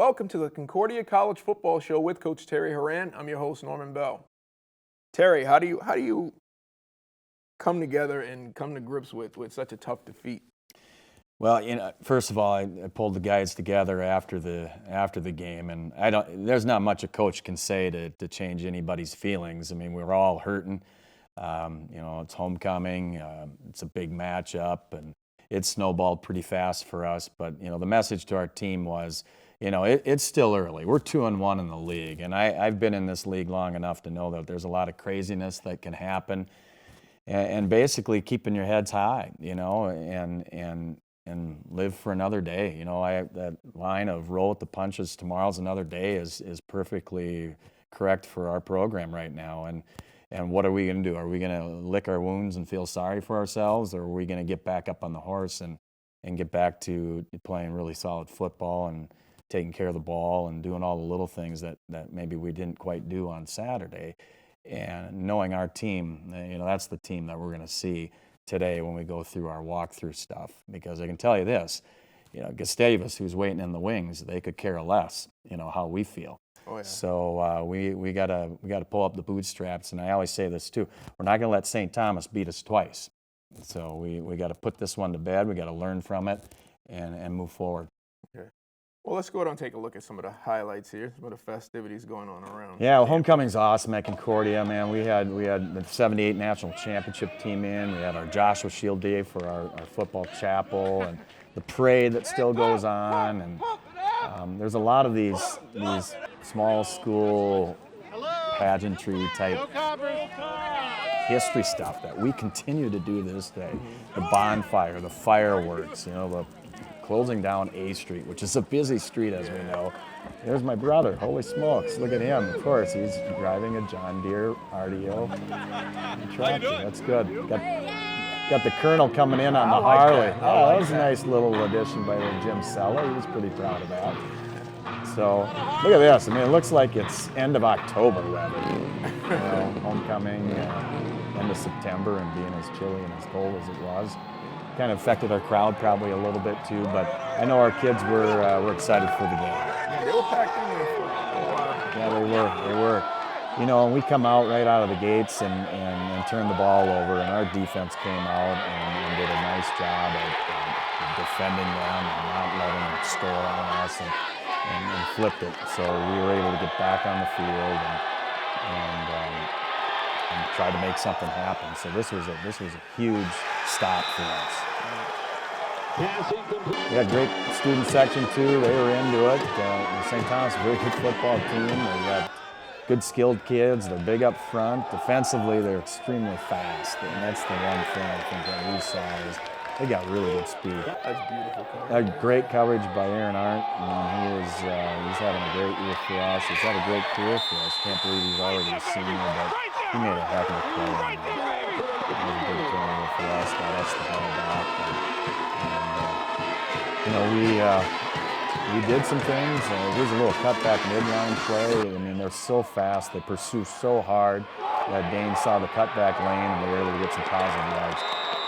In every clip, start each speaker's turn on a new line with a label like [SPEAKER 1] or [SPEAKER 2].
[SPEAKER 1] welcome to the Concordia College Football Show with Coach Terry Horan. I'm your host, Norman Bell. Terry, how do you come together and come to grips with such a tough defeat?
[SPEAKER 2] Well, first of all, I pulled the guys together after the game, and there's not much a coach can say to change anybody's feelings. I mean, we're all hurting. It's homecoming. It's a big matchup, and it snowballed pretty fast for us. But the message to our team was, it's still early. We're 2-1 in the league, and I've been in this league long enough to know that there's a lot of craziness that can happen, and basically keeping your heads high, and live for another day. That line of roll with the punches, tomorrow's another day is perfectly correct for our program right now. And what are we going to do? Are we going to lick our wounds and feel sorry for ourselves, or are we going to get back up on the horse and get back to playing really solid football and taking care of the ball and doing all the little things that maybe we didn't quite do on Saturday? And knowing our team, that's the team that we're going to see today when we go through our walkthrough stuff. Because I can tell you this, Gustavus, who's waiting in the wings, they could care less, how we feel.
[SPEAKER 1] Oh, yeah.
[SPEAKER 2] So we gotta pull up the bootstraps, and I always say this too: we're not gonna let St. Thomas beat us twice. So we got to put this one to bed. We got to learn from it and move forward.
[SPEAKER 1] Okay. Well, let's go ahead and take a look at some of the highlights here, some of the festivities going on around.
[SPEAKER 2] Yeah, well, homecoming's awesome at Concordia, man. We had the '78 national championship team in. We had our Joshua Shield Day for our football chapel, and the parade that still goes on. And there's a lot of these small school pageantry type history stuff that we continue to do to this day. The bonfire, the fireworks, the closing down A Street, which is a busy street, as we know. There's my brother. Holy smokes, look at him. Of course, he's driving a John Deere RDO tractor. That's good. Got the Colonel coming in on the Harley. Oh, that was a nice little addition by Jim Sella. He was pretty proud of that. So look at this. I mean, it looks like it's end of October, rather. Homecoming, end of September, and being as chilly and as cold as it was. Kind of affected our crowd probably a little bit too, but I know our kids were excited for the game.
[SPEAKER 1] Yeah, they were packed in there for a while.
[SPEAKER 2] Yeah, they were. And we come out right out of the gates and turn the ball over, and our defense came out and did a nice job of defending them and not letting them score on us and flipped it. So we were able to get back on the field and try to make something happen. So this was a huge stop for us. We had a great student section too. They were into it. St. Thomas, a very good football team. They got good skilled kids. They're big up front. Defensively, they're extremely fast, and that's the one thing I think that we saw is they got really good speed.
[SPEAKER 1] That's beautiful.
[SPEAKER 2] Had great coverage by Aaron Arndt. He's having a great year for us. He's had a great career for us. Can't believe he's already a senior, but he made a heck of a play. It was a big career for us. Got us the ball back. We did some things. Here's a little cutback midline play. I mean, they're so fast. They pursue so hard that Dane saw the cutback lane and we were able to get some positive yards.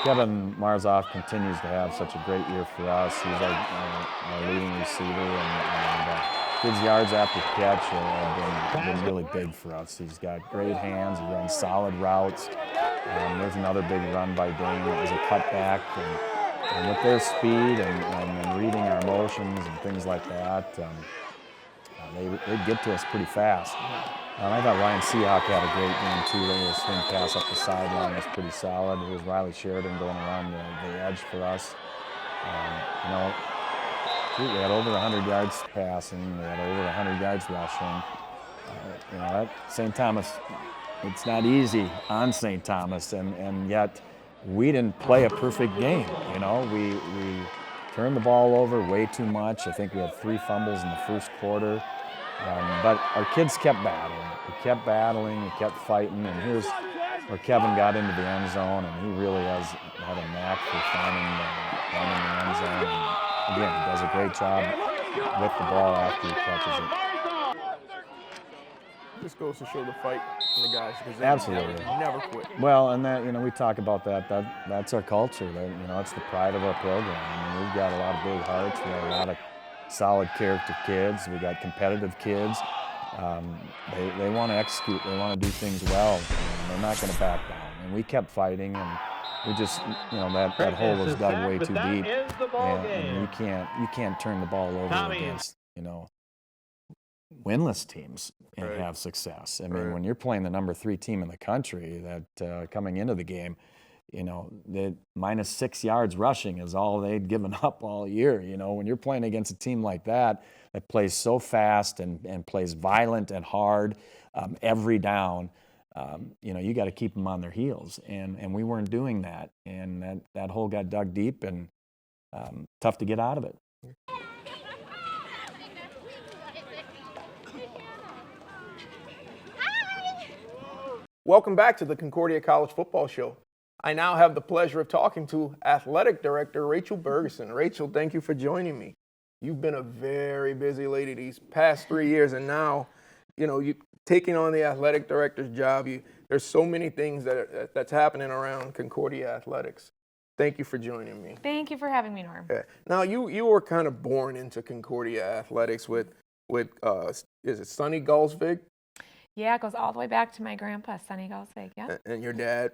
[SPEAKER 2] Kevin Marzolf continues to have such a great year for us. He's our leading receiver, and his yards after catch have been really big for us. He's got great hands. He runs solid routes. There's another big run by Dane. It was a cutback. And with their speed and reading our motions and things like that, they get to us pretty fast. I thought Ryan Seahawk had a great game too. The swing pass up the sideline was pretty solid. It was Riley Sheridan going around the edge for us. We had over 100 yards passing. We had over 100 yards rushing. At St. Thomas, it's not easy on St. Thomas, and yet we didn't play a perfect game. We turned the ball over way too much. I think we had 3 fumbles in the first quarter. But our kids kept battling. We kept fighting, and here's where Kevin got into the end zone, and he really had a knack for finding the end zone. And again, he does a great job with the ball after he catches it.
[SPEAKER 1] This goes to show the fight from the guys, because they
[SPEAKER 2] Absolutely
[SPEAKER 1] never quit.
[SPEAKER 2] Well, and that we talk about that. That's our culture. That it's the pride of our program. I mean, we've got a lot of big hearts. We have a lot of solid character kids. We got competitive kids. They want to execute. They want to do things well. And they're not going to back down. And we kept fighting, and we just, that hole was dug way too deep. And you can't turn the ball over against, winless teams and have success. I mean, when you're playing the number 3 team in the country, that coming into the game, that minus 6 yards rushing is all they'd given up all year. When you're playing against a team like that plays so fast and plays violent and hard every down, you got to keep them on their heels. And we weren't doing that. And that hole got dug deep and tough to get out of it.
[SPEAKER 1] Welcome back to the Concordia College Football Show. I now have the pleasure of talking to Athletic Director Rachel Bergeson. Rachel, thank you for joining me. You've been a very busy lady these past 3 years, and now, you taking on the athletic director's job. There's so many things that's happening around Concordia athletics. Thank you for joining me.
[SPEAKER 3] Thank you for having me, Norm.
[SPEAKER 1] Okay. Now, you were kind of born into Concordia athletics with is it Sonny Galsvig?
[SPEAKER 3] Yeah, it goes all the way back to my grandpa, Sonny Galsvig, yeah.
[SPEAKER 1] And your dad,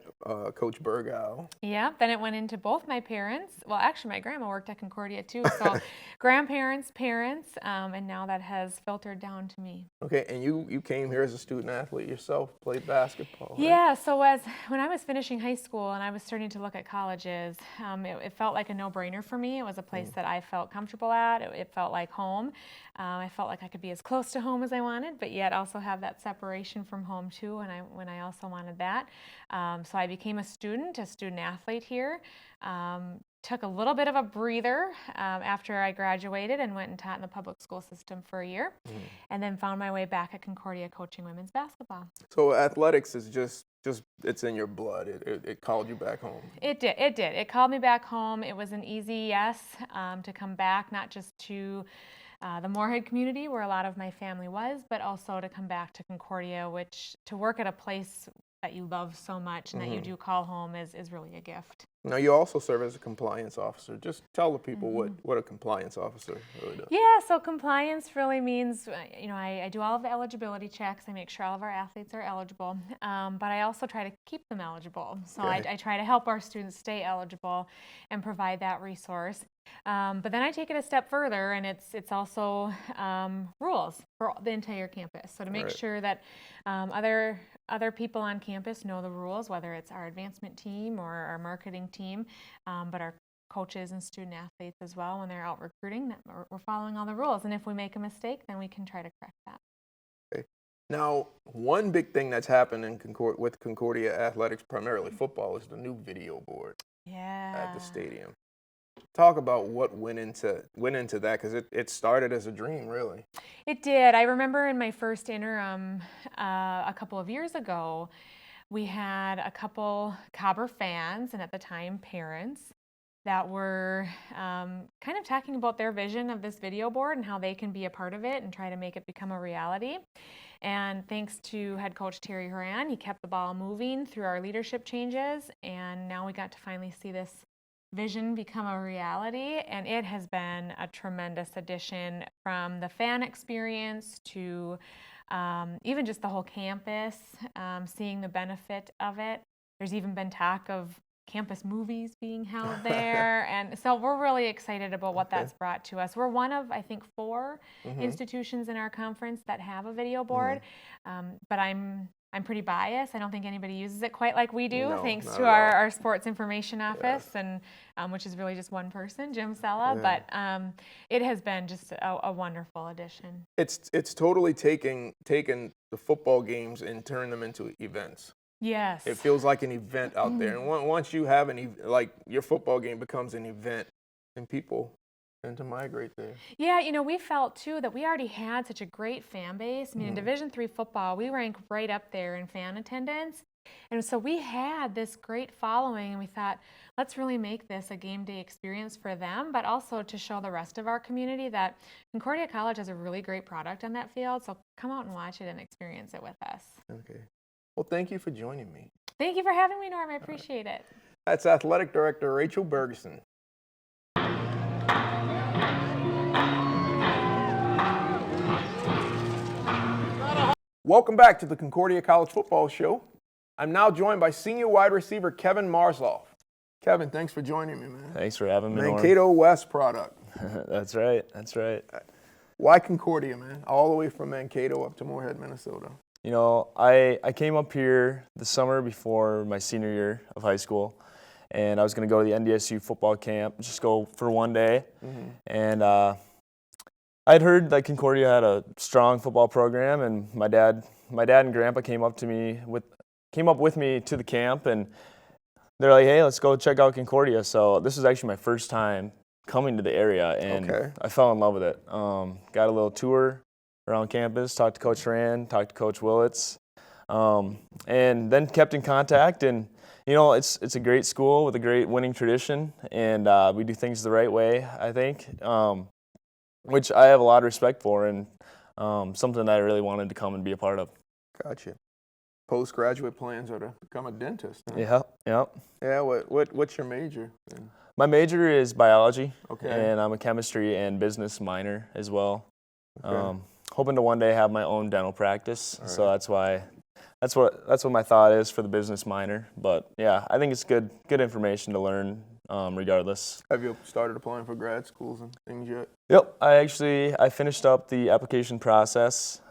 [SPEAKER 1] Coach Bergow.
[SPEAKER 3] Yeah, then it went into both my parents. Well, actually, my grandma worked at Concordia, too. So grandparents, parents, and now that has filtered down to me.
[SPEAKER 1] Okay, and you came here as a student athlete yourself, played basketball, right?
[SPEAKER 3] Yeah, so when I was finishing high school and I was starting to look at colleges, it felt like a no-brainer for me. It was a place that I felt comfortable at. It felt like home. I felt like I could be as close to home as I wanted, but yet also have that separation from home too, when I also wanted that. So I became a student athlete here. Took a little bit of a breather after I graduated and went and taught in the public school system for a year, and then found my way back at Concordia coaching women's basketball.
[SPEAKER 1] So athletics is just it's in your blood. It called you back home.
[SPEAKER 3] It did. It called me back home. It was an easy yes to come back, not just to the Moorhead community where a lot of my family was, but also to come back to Concordia, which to work at a place that you love so much and that you do call home is really a gift.
[SPEAKER 1] Now, you also serve as a compliance officer. Just tell the people what a compliance officer really does.
[SPEAKER 3] Yeah, so compliance really means, I do all of the eligibility checks. I make sure all of our athletes are eligible, but I also try to keep them eligible. So I try to help our students stay eligible and provide that resource. But then I take it a step further, and it's also rules for the entire campus. So to make sure that other people on campus know the rules, whether it's our advancement team or our marketing team, but our coaches and student athletes as well, when they're out recruiting, that we're following all the rules. And if we make a mistake, then we can try to correct that.
[SPEAKER 1] Okay. Now, one big thing that's happened in with Concordia athletics, primarily football, is the new video board at the stadium. Talk about what went into that, because it started as a dream, really.
[SPEAKER 3] It did. I remember in my first interim a couple of years ago, we had a couple Cobber fans, and at the time parents, that were kind of talking about their vision of this video board and how they can be a part of it and try to make it become a reality. And thanks to head coach Terry Horan, he kept the ball moving through our leadership changes, and now we got to finally see this vision become a reality, and it has been a tremendous addition from the fan experience to even just the whole campus, seeing the benefit of it. There's even been talk of campus movies being held there, and so we're really excited about what that's brought to us. We're one of, I think, 4 institutions in our conference that have a video board, but I'm pretty biased. I don't think anybody uses it quite like we do, thanks to our sports information office, and which is really just one person, Jim Sella. But it has been just a wonderful addition.
[SPEAKER 1] It's totally taken the football games and turned them into events.
[SPEAKER 3] Yes.
[SPEAKER 1] It feels like an event out there, and once you have your football game becomes an event, and people tend to migrate there.
[SPEAKER 3] Yeah, we felt too that we already had such a great fan base. I mean, in Division III football, we rank right up there in fan attendance. And so we had this great following, and we thought, let's really make this a game day experience for them, but also to show the rest of our community that Concordia College has a really great product on that field. So come out and watch it and experience it with us.
[SPEAKER 1] Okay. Well, thank you for joining me.
[SPEAKER 3] Thank you for having me, Norm. I appreciate it.
[SPEAKER 1] That's Athletic Director Rachel Bergeson. Welcome back to the Concordia College Football Show. I'm now joined by senior wide receiver Kevin Marzolf. Kevin, thanks for joining me, man.
[SPEAKER 2] Thanks for having me, Norm.
[SPEAKER 1] Mankato West product.
[SPEAKER 2] That's right. That's right.
[SPEAKER 1] Why Concordia, man? All the way from Mankato up to Moorhead, Minnesota.
[SPEAKER 2] You know, I came up here the summer before my senior year of high school, and I was going to go to the NDSU football camp, just go for one day. And I'd heard that Concordia had a strong football program, and my dad and Grandpa came up with me to the camp, and they're like, "Hey, let's go check out Concordia." So this was actually my first time coming to the area, and I fell in love with it. Got a little tour around campus, talked to Coach Horan, talked to Coach Willits, and then kept in contact. And you know, it's a great school with a great winning tradition, and we do things the right way, I think, which I have a lot of respect for, and something that I really wanted to come and be a part of.
[SPEAKER 1] Gotcha. Postgraduate plans are to become a dentist. Huh?
[SPEAKER 2] Yeah.
[SPEAKER 1] Yeah. What's your major?
[SPEAKER 2] My major is biology,
[SPEAKER 1] Okay.
[SPEAKER 2] and I'm a chemistry and business minor as well.
[SPEAKER 1] Okay.
[SPEAKER 2] Hoping to one day have my own dental practice,
[SPEAKER 1] All
[SPEAKER 2] so
[SPEAKER 1] right.
[SPEAKER 2] that's what my thought is for the business minor. But yeah, I think it's good information to learn, regardless.
[SPEAKER 1] Have you started applying for grad schools and things yet?
[SPEAKER 2] Yep, I finished up the application process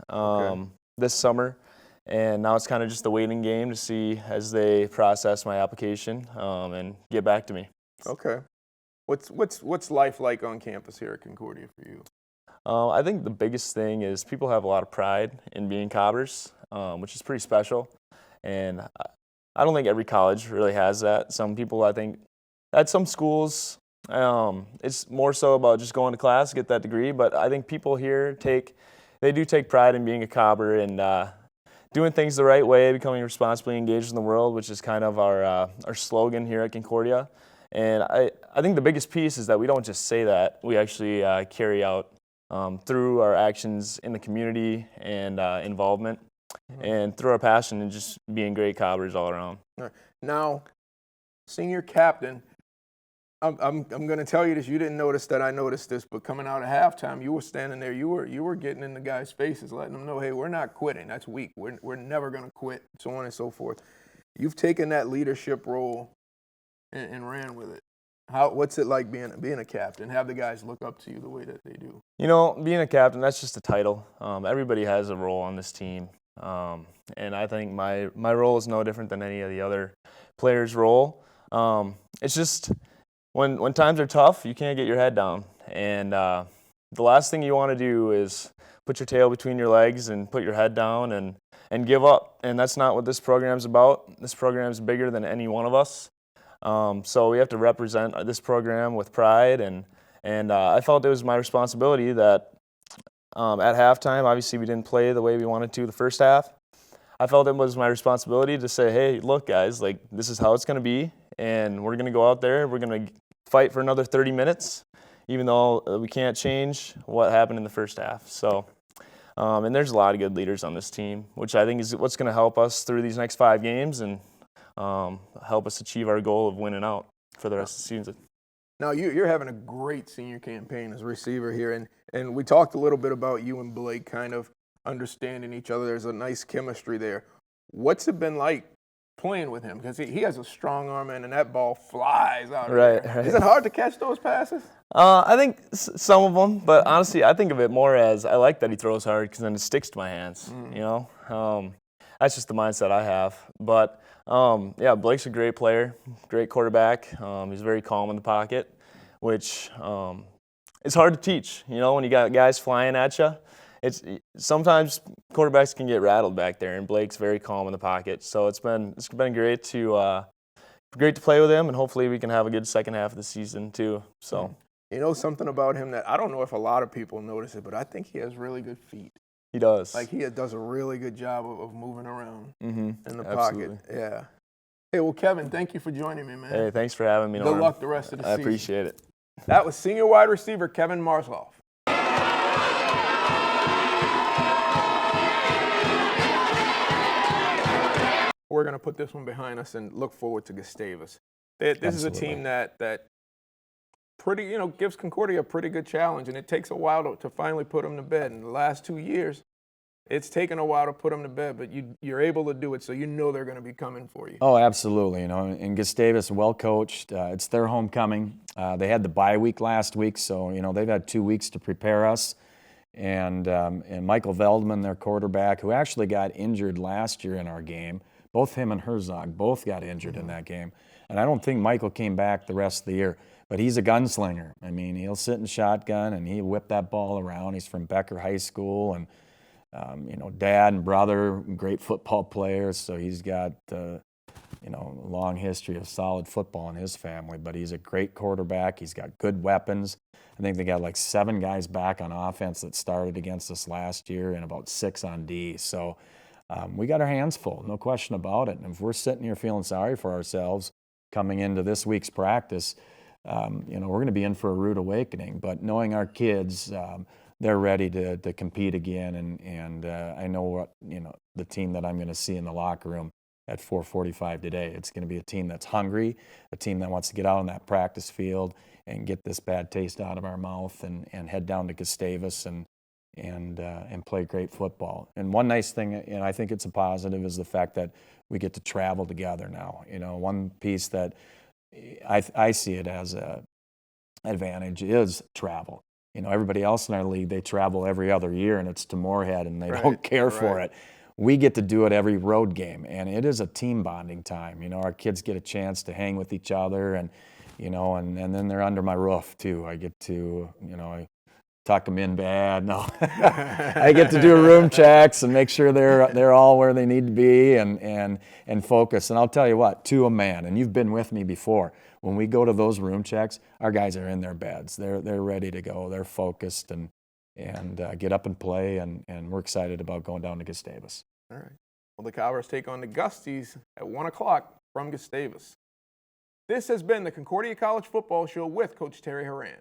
[SPEAKER 2] this summer, and now it's kind of just a waiting game to see as they process my application and get back to me.
[SPEAKER 1] Okay. What's life like on campus here at Concordia for you?
[SPEAKER 2] I think the biggest thing is people have a lot of pride in being Cobbers, which is pretty special. And I don't think every college really has that. Some people, I think, at some schools, it's more so about just going to class, get that degree. But I think people here do take pride in being a Cobber and doing things the right way, becoming responsibly engaged in the world, which is kind of our slogan here at Concordia. And I think the biggest piece is that we don't just say that. We actually carry out through our actions in the community and involvement, and through our passion and just being great Cobbers all around.
[SPEAKER 1] Now, senior captain, I'm going to tell you this. You didn't notice that I noticed this, but coming out of halftime, you were standing there. You were getting in the guys' faces, letting them know, hey, we're not quitting. That's weak. We're never going to quit, so on and so forth. You've taken that leadership role and ran with it. What's it like being a captain? Have the guys look up to you the way that they do? You
[SPEAKER 2] know, being a captain, that's just a title. Everybody has a role on this team, and I think my role is no different than any of the other players' role. It's just when times are tough, you can't get your head down, and the last thing you want to do is put your tail between your legs and put your head down and give up. And that's not what this program's about. This program's bigger than any one of us. So we have to represent this program with pride, and I felt it was my responsibility that at halftime, obviously we didn't play the way we wanted to the first half. I felt it was my responsibility to say, hey, look, guys, like this is how it's going to be, and we're going to go out there, we're going to fight for another 30 minutes, even though we can't change what happened in the first half. So, and there's a lot of good leaders on this team, which I think is what's going to help us through these next 5 games and help us achieve our goal of winning out for the rest of the season.
[SPEAKER 1] Now, you're having a great senior campaign as a receiver here, and we talked a little bit about you and Blake kind of understanding each other. There's a nice chemistry there. What's it been like playing with him? Because he has a strong arm, and that ball flies out of there.
[SPEAKER 2] Right.
[SPEAKER 1] Is it hard to catch those passes?
[SPEAKER 2] I think some of them, but honestly, I think of it more as I like that he throws hard because then it sticks to my hands, you know? That's just the mindset I have. But yeah, Blake's a great player, great quarterback. He's very calm in the pocket, which it's hard to teach. You know, when you got guys flying at you, sometimes quarterbacks can get rattled back there, and Blake's very calm in the pocket. So it's been great to play with him, and hopefully we can have a good second half of the season too. So
[SPEAKER 1] you know something about him that I don't know if a lot of people notice it, but I think he has really good feet.
[SPEAKER 2] He does.
[SPEAKER 1] Like, he does a really good job of moving around in the
[SPEAKER 2] Absolutely.
[SPEAKER 1] pocket. Yeah. Hey, well, Kevin, thank you for joining me, man.
[SPEAKER 2] Hey, thanks for having me,
[SPEAKER 1] Good
[SPEAKER 2] Norm.
[SPEAKER 1] luck the rest of the season.
[SPEAKER 2] I appreciate it.
[SPEAKER 1] That was senior wide receiver Kevin Marzolf. We're going to put this one behind us and look forward to Gustavus. This is a team that gives Concordia a pretty good challenge, and it takes a while to finally put them to bed. In the last 2 years, It's taken a while to put them to bed, but you're able to do it, so you know they're going to be coming for you.
[SPEAKER 2] Oh, absolutely. And Gustavus, well coached. It's their homecoming. They had the bye week last week, so they've had 2 weeks to prepare us. And Michael Veldman, their quarterback, who actually got injured last year in our game. Both him and Herzog both got injured in that game. And I don't think Michael came back the rest of the year. But he's a gunslinger. I mean, he'll sit in shotgun and he'll whip that ball around. He's from Becker High School, and dad and brother, great football players. So he's got a long history of solid football in his family. But he's a great quarterback. He's got good weapons. I think they got like 7 guys back on offense that started against us last year, and about 6 on D. So we got our hands full, no question about it. And if we're sitting here feeling sorry for ourselves coming into this week's practice, we're going to be in for a rude awakening. But knowing our kids, they're ready to compete again, and I know what the team that I'm going to see in the locker room at 4:45 today. It's going to be a team that's hungry, a team that wants to get out on that practice field and get this bad taste out of our mouth, and head down to Gustavus and play great football. And one nice thing, and I think it's a positive, is the fact that we get to travel together now. One piece that I see it as a advantage is travel. Everybody else in our league, they travel every other year, and it's to Moorhead, and they don't care for it. We get to do it every road game, and it is a team bonding time. Our kids get a chance to hang with each other, and then they're under my roof too. I get to, I tuck them in bad. No, I get to do room checks and make sure they're all where they need to be, and focus. And I'll tell you what, to a man, and you've been with me before, when we go to those room checks, our guys are in their beds. They're ready to go. They're focused and get up and play, and we're excited about going down to Gustavus.
[SPEAKER 1] All right. Well, the Cobbers take on the Gusties at 1 o'clock from Gustavus. This has been the Concordia College Football Show with Coach Terry Horan.